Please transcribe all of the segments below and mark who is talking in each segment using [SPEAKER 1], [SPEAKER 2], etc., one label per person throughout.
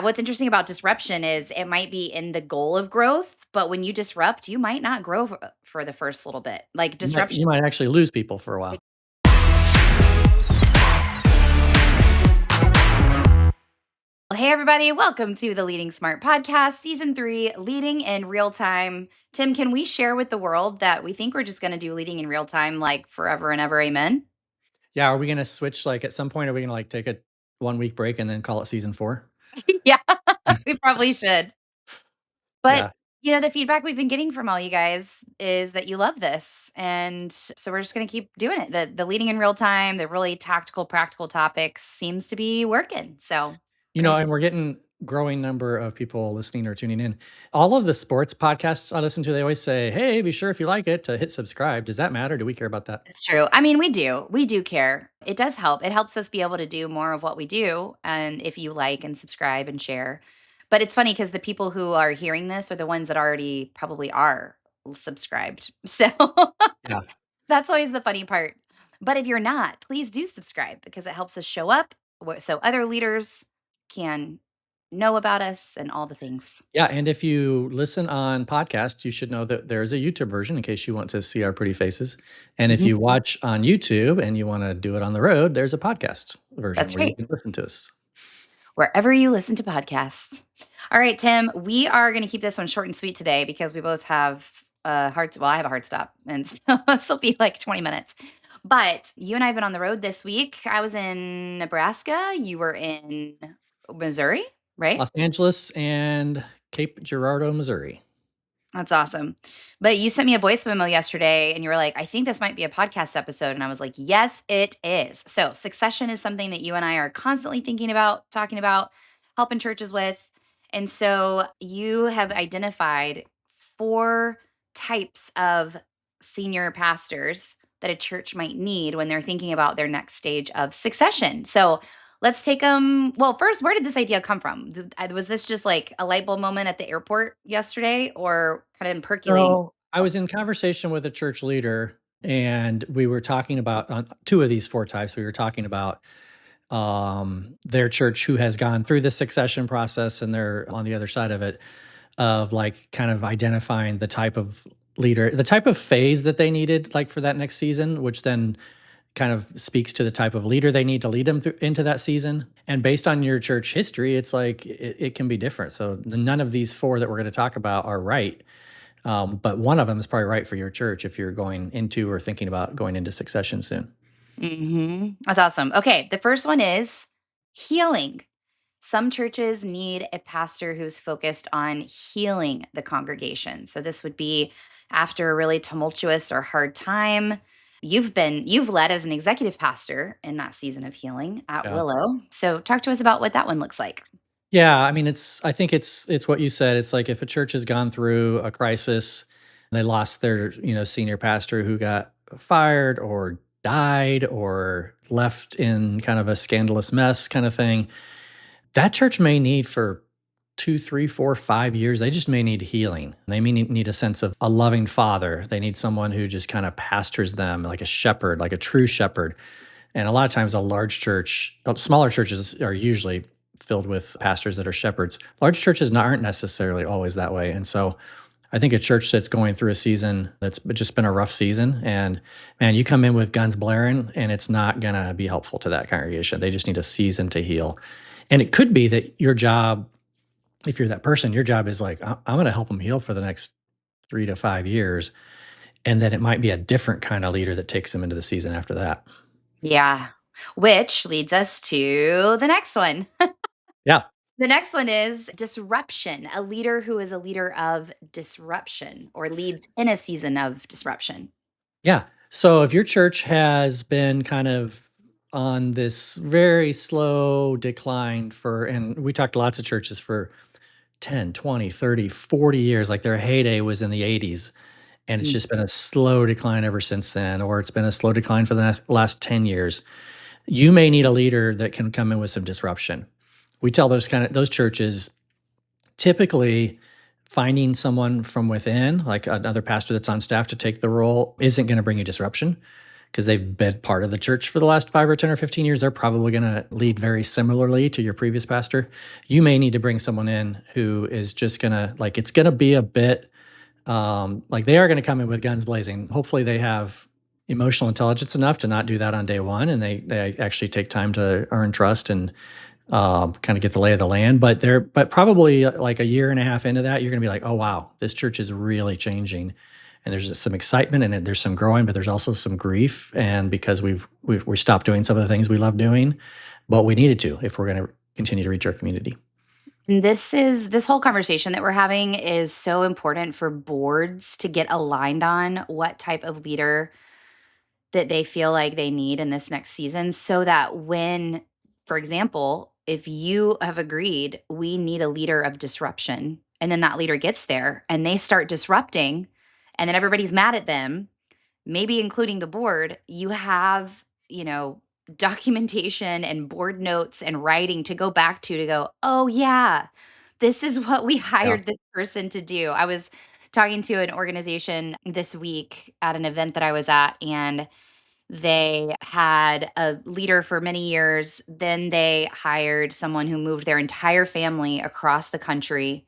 [SPEAKER 1] What's interesting about disruption is it might be in the goal of growth, but when you disrupt, you might not grow for the first little bit. Like disruption.
[SPEAKER 2] You might actually lose people for a while.
[SPEAKER 1] Hey, everybody, welcome to the Leading Smart podcast, season 3, leading in real time. Tim, can we share with the world that we think we're just going to do leading in real time like forever and ever? Amen.
[SPEAKER 2] Yeah, are we gonna switch, like, at some point, are we gonna, like, take a 1-week break and then call it season 4?
[SPEAKER 1] Yeah, we probably should. But,
[SPEAKER 2] Yeah.
[SPEAKER 1] the feedback we've been getting from all you guys is that you love this. And so we're just going to keep doing it. The leading in real time, the really tactical, practical topics seems to be working. So we're going to keep.
[SPEAKER 2] And we're getting growing number of people listening or tuning in. All of the sports podcasts I listen to, they always say, "Hey, be sure if you like it to hit subscribe." Does that matter? Do we care about that?
[SPEAKER 1] It's true. I mean, we do. We do care. It does help. It helps us be able to do more of what we do. And if you like and subscribe and share. But it's funny because the people who are hearing this are the ones that already probably are subscribed. So
[SPEAKER 2] Yeah.
[SPEAKER 1] that's always the funny part. But if you're not, please do subscribe because it helps us show up so other leaders can know about us and all the things.
[SPEAKER 2] Yeah, and if you listen on podcasts, you should know that there's a YouTube version in case you want to see our pretty faces. And if
[SPEAKER 1] Mhm.
[SPEAKER 2] you watch on YouTube and you wanna do it on the road, there's a podcast version
[SPEAKER 1] That's
[SPEAKER 2] where you
[SPEAKER 1] right.
[SPEAKER 2] can listen to us.
[SPEAKER 1] Wherever you listen to podcasts. All right, Tim, we are going to keep this one short and sweet today because we both have I have a hard stop and so this will be like 20 minutes. But you and I have been on the road this week. I was in Nebraska. You were in Missouri, right?
[SPEAKER 2] Los Angeles and Cape Girardeau, Missouri.
[SPEAKER 1] That's awesome. But you sent me a voice memo yesterday and you were like, I think this might be a podcast episode. And I was like, yes, it is. So, succession is something that you and I are constantly thinking about, talking about, helping churches with. And so, you have identified 4 types of senior pastors that a church might need when they're thinking about their next stage of succession. So, let's take them. Well, first, where did this idea come from? Was this just like a light bulb moment at the airport yesterday or kind of been percolating?
[SPEAKER 2] So, I was in conversation with a church leader, and we were talking about on 2 of these 4 types. We were talking about, their church who has gone through the succession process, and they're on the other side of it, of, like, kind of identifying the type of leader the type of phase that they needed, like, for that next season, which then kind of speaks to the type of leader they need to lead them through into that season. And based on your church history, it's like it can be different. So none of these 4 that we're gonna talk about are right. But one of them is probably right for your church if you're going into or thinking about going into succession soon.
[SPEAKER 1] That's awesome. Okay, the first one is healing. Some churches need a pastor who's focused on healing the congregation. So this would be after a really tumultuous or hard time. You've led as an executive pastor in that season of healing at
[SPEAKER 2] Yeah.
[SPEAKER 1] Willow. So talk to us about what that one looks like.
[SPEAKER 2] Yeah, I mean, I think it's what you said. It's like if a church has gone through a crisis, they lost their, senior pastor who got fired or died or left in kind of a scandalous mess kind of thing. That church may need for 2, 3, 4, 5 years, they just may need healing. They may need a sense of a loving father. They need someone who just kind of pastors them like a shepherd, like a true shepherd. And a lot of times, smaller churches are usually filled with pastors that are shepherds. Large churches aren't necessarily always that way. And so I think a church that's going through a season that's just been a rough season, and man, you come in with guns blaring, and it's not going to be helpful to that congregation. They just need a season to heal. And it could be that your job, if you're that person, your job is like, I'm going to help them heal for the next 3 to 5 years. And then it might be a different kind of leader that takes them into the season after that.
[SPEAKER 1] Yeah. Which leads us to the next one.
[SPEAKER 2] Yeah.
[SPEAKER 1] The next one is disruption, a leader who is a leader of disruption or leads in a season of disruption.
[SPEAKER 2] Yeah. So if your church has been kind of on this very slow decline and we talked to lots of churches for 10, 20, 30, 40 years, like their heyday was in the 80s. And it's
[SPEAKER 1] Mm.
[SPEAKER 2] just been a slow decline ever since then, or it's been a slow decline for the last 10 years. You may need a leader that can come in with some disruption. We tell those churches, typically finding someone from within, like another pastor that's on staff to take the role, isn't going to bring you disruption because they've been part of the church for the last 5 or 10 or 15 years. They're probably going to lead very similarly to your previous pastor. You may need to bring someone in who is just going to, like, it's going to be a bit like they are going to come in with guns blazing. Hopefully, they have emotional intelligence enough to not do that on day one, and they actually take time to earn trust and kind of get the lay of the land. But probably like a year and a half into that, you're going to be like, oh wow, this church is really changing, and there's some excitement and there's some growing, but there's also some grief, and because we stopped doing some of the things we love doing, but we needed to if we're going to continue to reach our community.
[SPEAKER 1] And this whole conversation that we're having is so important for boards to get aligned on what type of leader that they feel like they need in this next season so that when, for example, if you have agreed we need a leader of disruption and then that leader gets there and they start disrupting and then everybody's mad at them, maybe including the board, you have, documentation and board notes and writing to go back to go, "Oh yeah, this is what we
[SPEAKER 2] Yeah.
[SPEAKER 1] hired this person to do." I was talking to an organization this week at an event that I was at, and they had a leader for many years. Then they hired someone who moved their entire family across the country.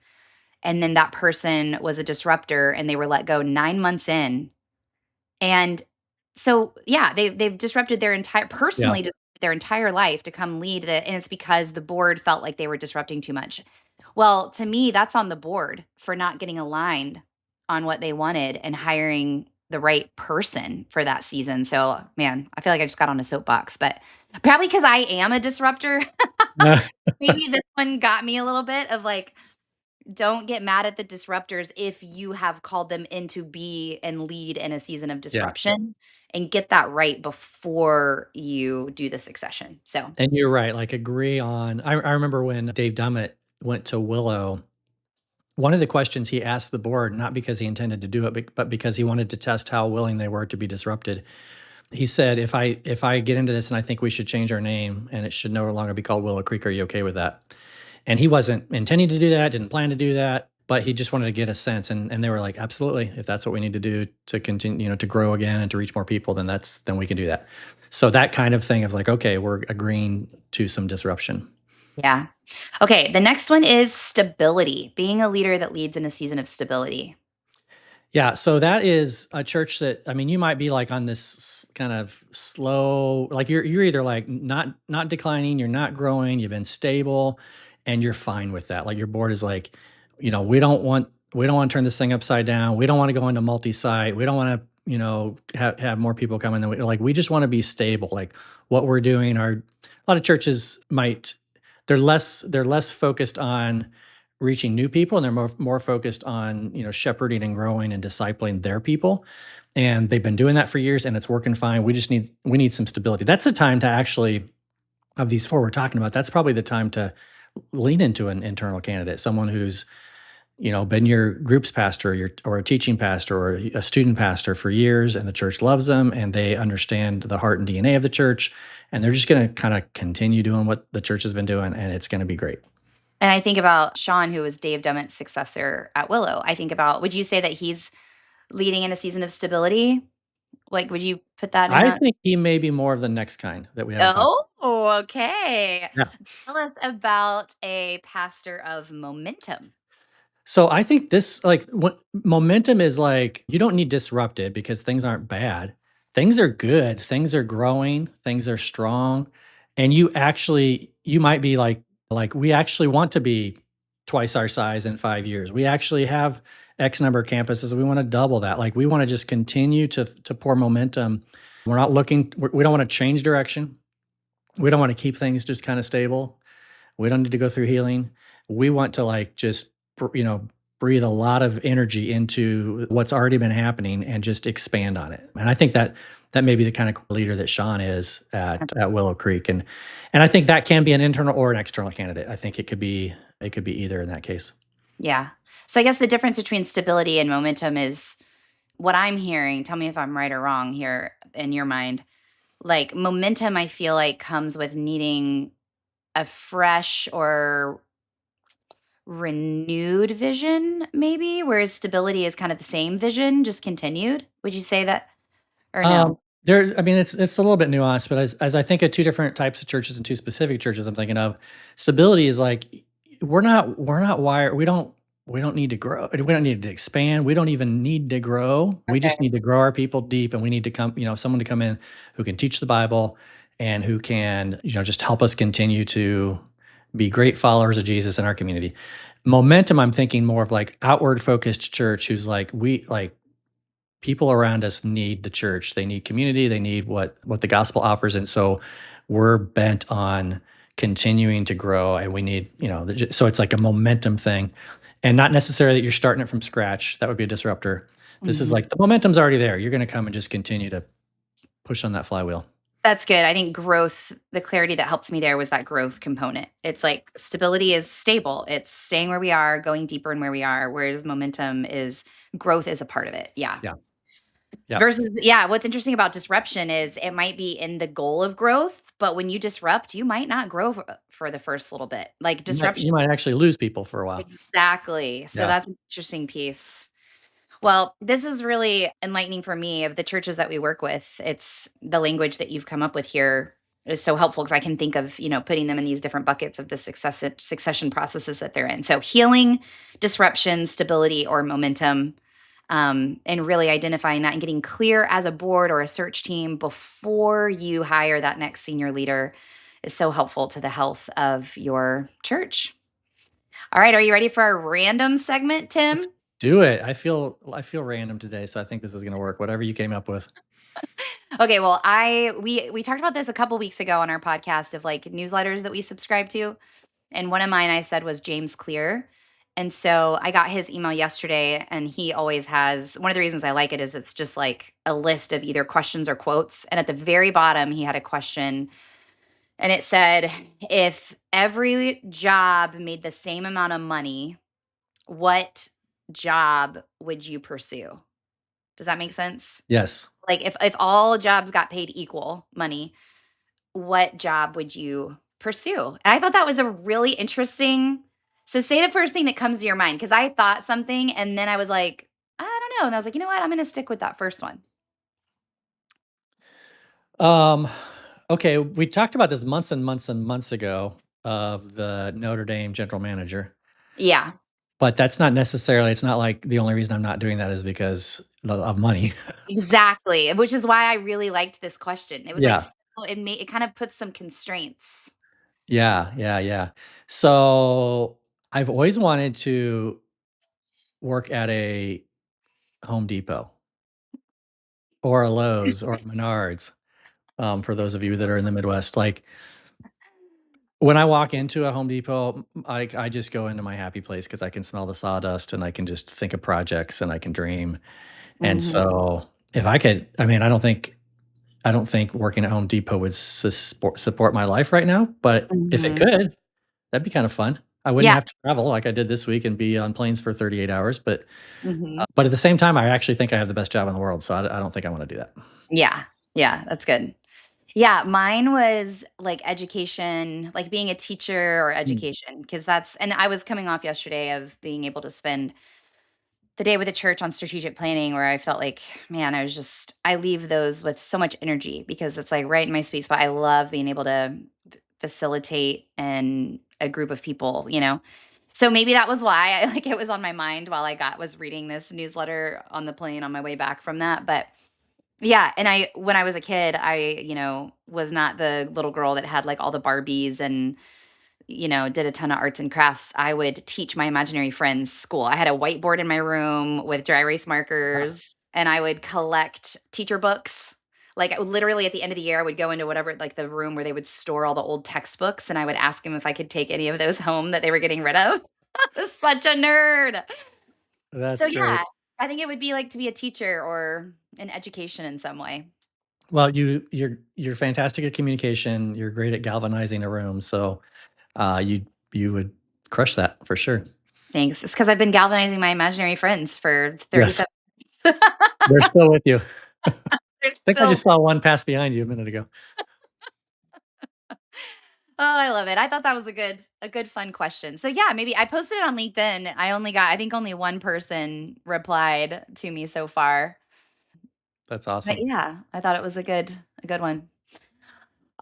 [SPEAKER 1] And then that person was a disruptor and they were let go 9 months in. And so, yeah, they've disrupted their entire
[SPEAKER 2] Yeah.
[SPEAKER 1] personally their entire life to come lead it. And it's because the board felt like they were disrupting too much. Well, to me, that's on the board for not getting aligned on what they wanted and hiring the right person for that season. So, man, I feel like I just got on a soapbox, but probably because I am a disruptor, maybe this one got me a little bit of like, don't get mad at the disruptors if you have called them in to be and lead in a season of
[SPEAKER 2] Yeah.
[SPEAKER 1] disruption and get that right before you do the succession. So,
[SPEAKER 2] And you're right. Like, agree on. I remember when Dave Dummett went to Willow, one of the questions he asked the board, not because he intended to do it, but because he wanted to test how willing they were to be disrupted. He said, if I get into this and I think we should change our name and it should no longer be called Willow Creek, are you okay with that? And he wasn't intending to do that, didn't plan to do that, but he just wanted to get a sense. And they were like, absolutely. If that's what we need to do to continue, to grow again and to reach more people, then we can do that. So that kind of thing of like, okay, we're agreeing to some disruption.
[SPEAKER 1] yeah. Okay, the next one is stability, being a leader that leads in a season of stability.
[SPEAKER 2] Yeah, so that is a church that, I mean, you might be like on this kind of slow, like you're either like not declining, you're not growing, you've been stable, and you're fine with that. Like your board is like, we don't want to turn this thing upside down. We don't want to go into multi-site. We don't want to, have more people come in. Than we just want to be stable. Like what we're doing. A lot of churches they're less focused on reaching new people, and they're more focused on shepherding and growing and discipling their people, and they've been doing that for years and it's working fine. We need some stability. That's the time to actually, of these four we're talking about, that's probably the time to lean into an internal candidate, someone who's been your group's pastor, or a teaching pastor or a student pastor for years, and the church loves them and they understand the heart and DNA of the church, and they're just going to kind of continue doing what the church has been doing, and it's going to be great.
[SPEAKER 1] And I think about Sean, who was Dave Dummett's successor at Willow. I think about, would you say that he's leading in a season of stability? Like, would you put that in
[SPEAKER 2] I
[SPEAKER 1] that?
[SPEAKER 2] think he may be more of the next kind that we haven't talked
[SPEAKER 1] Oh, okay.
[SPEAKER 2] about. Yeah.
[SPEAKER 1] Tell us about a pastor of momentum.
[SPEAKER 2] So I think this, like, what momentum is, like, you don't need disrupted because things aren't bad. Things are good. Things are growing. Things are strong. And you might be like, we actually want to be twice our size in 5 years. We actually have X number of campuses. We want to double that. Like, we want to just continue to pour momentum. We're not looking, we don't want to change direction. We don't want to keep things just kind of stable. We don't need to go through healing. We want to, like, just, breathe a lot of energy into what's already been happening and just expand on it. And I think that may be the kind of leader that Sean is at Willow Creek. And I think that can be an internal or an external candidate. I think it could be either in that case.
[SPEAKER 1] Yeah. So I guess the difference between stability and momentum is what I'm hearing. Tell me if I'm right or wrong here in your mind. Like momentum, I feel like comes with needing a fresh or renewed vision, maybe, whereas stability is kind of the same vision, just continued. Would you say that or
[SPEAKER 2] Um,
[SPEAKER 1] no?
[SPEAKER 2] I mean, it's a little bit nuanced, but as I think of 2 different types of churches and 2 specific churches I'm thinking of, stability is like, we're not wired we don't need to grow, we don't need to expand, we don't even need to grow. We
[SPEAKER 1] Okay.
[SPEAKER 2] just need to grow our people deep, and we need to someone to come in who can teach the Bible and who can, just help us continue to be great followers of Jesus in our community. Momentum, I'm thinking more of like outward focused church who's like, people around us need the church. They need community. They need what the gospel offers, and so we're bent on continuing to grow. And we need, so it's like a momentum thing, and not necessarily that you're starting it from scratch. That would be a disruptor. This is
[SPEAKER 1] Mhm.
[SPEAKER 2] like the momentum's already there. You're going to come and just continue to push on that flywheel.
[SPEAKER 1] That's good. I think growth, the clarity that helps me there was that growth component. It's like stability is stable. It's staying where we are, going deeper in where we are, whereas momentum is growth is a part of it. Yeah.
[SPEAKER 2] Yeah. Yeah.
[SPEAKER 1] Versus, yeah, what's interesting about disruption is it might be in the goal of growth, but when you disrupt, you might not grow for the first little bit. Like disruption.
[SPEAKER 2] You might actually lose people for a while.
[SPEAKER 1] Exactly. So
[SPEAKER 2] Yeah.
[SPEAKER 1] that's an interesting piece. Well, this is really enlightening for me of the churches that we work with. It's the language that you've come up with here is so helpful because I can think of, putting them in these different buckets of the succession processes that they're in. So healing, disruption, stability, or momentum, and really identifying that and getting clear as a board or a search team before you hire that next senior leader is so helpful to the health of your church. All right, are you ready for our random segment,
[SPEAKER 2] Let's
[SPEAKER 1] Tim?
[SPEAKER 2] do it. I feel random today, so I think this is going to work. Whatever you came up with.
[SPEAKER 1] Okay, well, we talked about this a couple weeks ago on our podcast of like newsletters that we subscribe to, and one of mine I said was James Clear. And so I got his email yesterday, and he always has one of the reasons I like it is it's just like a list of either questions or quotes. And at the very bottom, he had a question, and it said, if every job made the same amount of money, what job would you pursue? Does that make sense?
[SPEAKER 2] Yes.
[SPEAKER 1] Like if all jobs got paid equal money, what job would you pursue? And I thought that was a really interesting. So say the first thing that comes to your mind because I thought something and then I was like, I don't know. And I was like, you know what? I'm going to stick with that first one.
[SPEAKER 2] Um, okay, we talked about this months and months and months ago of the Notre Dame general manager,
[SPEAKER 1] Yeah,
[SPEAKER 2] but it's not like the only reason I'm not doing that is because of money.
[SPEAKER 1] exactly. Which is why I really liked this question. It was like,
[SPEAKER 2] Yeah.
[SPEAKER 1] so it kind of puts some constraints.
[SPEAKER 2] Yeah, yeah, yeah. So, I've always wanted to work at a Home Depot or a Lowe's or a Menards, for those of you that are in the Midwest. Like, when I walk into a Home Depot, I just go into my happy place because I can smell the sawdust and I can just think of projects and I can dream. And
[SPEAKER 1] Hmm.
[SPEAKER 2] so if I could, I mean, I don't think working at Home Depot would support my life right now, but if it
[SPEAKER 1] Hmm.
[SPEAKER 2] could, that'd be kind of fun. I wouldn't
[SPEAKER 1] Yeah.
[SPEAKER 2] have to travel like I did this week and be on planes for 38 hours,
[SPEAKER 1] Hmm.
[SPEAKER 2] but at the same time, I actually think I have the best job in the world, so I don't think I wanna do that.
[SPEAKER 1] Yeah. Yeah. That's good. Yeah, mine was like education, like being a teacher or
[SPEAKER 2] Mm.
[SPEAKER 1] education, because and I was coming off yesterday of being able to spend the day with the church on strategic planning where I felt like, man, I leave those with so much energy because it's like right in my sweet spot. I love being able to facilitate and a group of people. So maybe that was why I like it was on my mind while was reading this newsletter on the plane on my way back from that. But yeah, and when I was a kid, I was not the little girl that had like all the Barbies and did a ton of arts and crafts. I would teach my imaginary friends school. I had a whiteboard in my room with dry erase
[SPEAKER 2] Wow.
[SPEAKER 1] markers and I would collect teacher books. Like literally at the end of the year, I would go into whatever like the room where they would store all the old textbooks and I would ask them if I could take any of those home that they were getting rid of. I was such a nerd. So
[SPEAKER 2] That's
[SPEAKER 1] yeah,
[SPEAKER 2] great.
[SPEAKER 1] I think it would be like to be a teacher or in education in some way.
[SPEAKER 2] Well, you're fantastic at communication, you're great at galvanizing a room, so, you would crush that for sure.
[SPEAKER 1] Thanks. It's because 'cause I've been galvanizing my imaginary friends for
[SPEAKER 2] Yes,
[SPEAKER 1] 37
[SPEAKER 2] they're still with you.
[SPEAKER 1] They're
[SPEAKER 2] Think I
[SPEAKER 1] still
[SPEAKER 2] just saw one pass behind you a minute ago.
[SPEAKER 1] Oh, I love it. I thought that was a good fun question. So yeah, maybe I posted it on LinkedIn. I think only one person replied to me so far.
[SPEAKER 2] That's
[SPEAKER 1] But
[SPEAKER 2] awesome.
[SPEAKER 1] yeah, I thought it was a good one.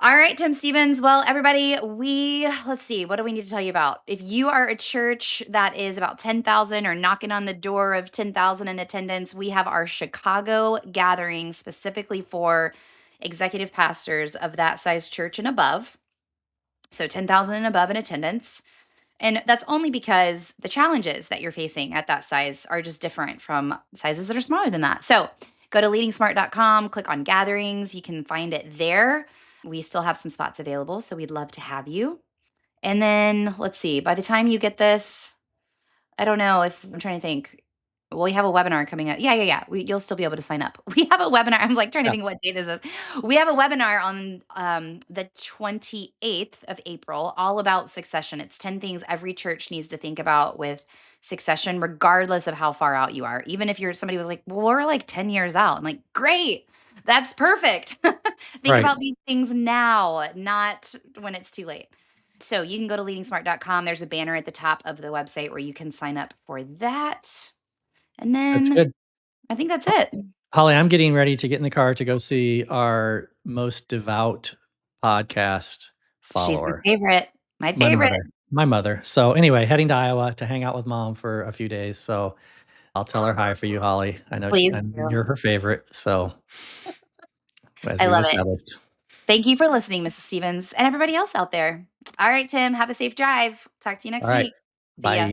[SPEAKER 1] All right, Tim Stevens. Well, everybody, let's see, what do we need to tell you about? If you are a church that is about 10,000 or knocking on the door of 10,000 in attendance, we have our Chicago gathering specifically for executive pastors of that size church and above. So 10,000 and above in attendance. And that's only because the challenges that you're facing at that size are just different from sizes that are smaller than that. So go to leadingsmart.com, click on gatherings. You can find it there. We still have some spots available, so we'd love to have you. And then let's see, by the time you get this, I don't know if I'm trying to think. Well, we have a webinar coming up. Yeah. You'll still be able to sign up. We have a webinar. I'm like trying to
[SPEAKER 2] Yeah.
[SPEAKER 1] think what date this is. We have a webinar on the 28th of April, all about succession. It's 10 things every church needs to think about with succession, regardless of how far out you are. Even if you're somebody was like, well, we're like 10 years out. I'm like, great. That's perfect. Think
[SPEAKER 2] Right.
[SPEAKER 1] about these things now, not when it's too late. So you can go to leadingsmart.com. There's a banner at the top of the website where you can sign up for that. And
[SPEAKER 2] That's
[SPEAKER 1] then
[SPEAKER 2] good.
[SPEAKER 1] I think that's it.
[SPEAKER 2] Holly, I'm getting ready to get in the car to go see our most devout podcast
[SPEAKER 1] She's my
[SPEAKER 2] follower,
[SPEAKER 1] favorite. My
[SPEAKER 2] my
[SPEAKER 1] favorite.
[SPEAKER 2] mother. My mother. So anyway, heading to Iowa to hang out with mom for a few days. So I'll tell her hi for you, Holly.
[SPEAKER 1] Please
[SPEAKER 2] I know
[SPEAKER 1] do.
[SPEAKER 2] you're her favorite. So as
[SPEAKER 1] I
[SPEAKER 2] we've
[SPEAKER 1] love it.
[SPEAKER 2] established.
[SPEAKER 1] Thank you for listening, Mrs. Stevens, and everybody else out there. All right, Tim, have a safe drive. Talk to you
[SPEAKER 2] All
[SPEAKER 1] next
[SPEAKER 2] right.
[SPEAKER 1] week. See ya.
[SPEAKER 2] Bye.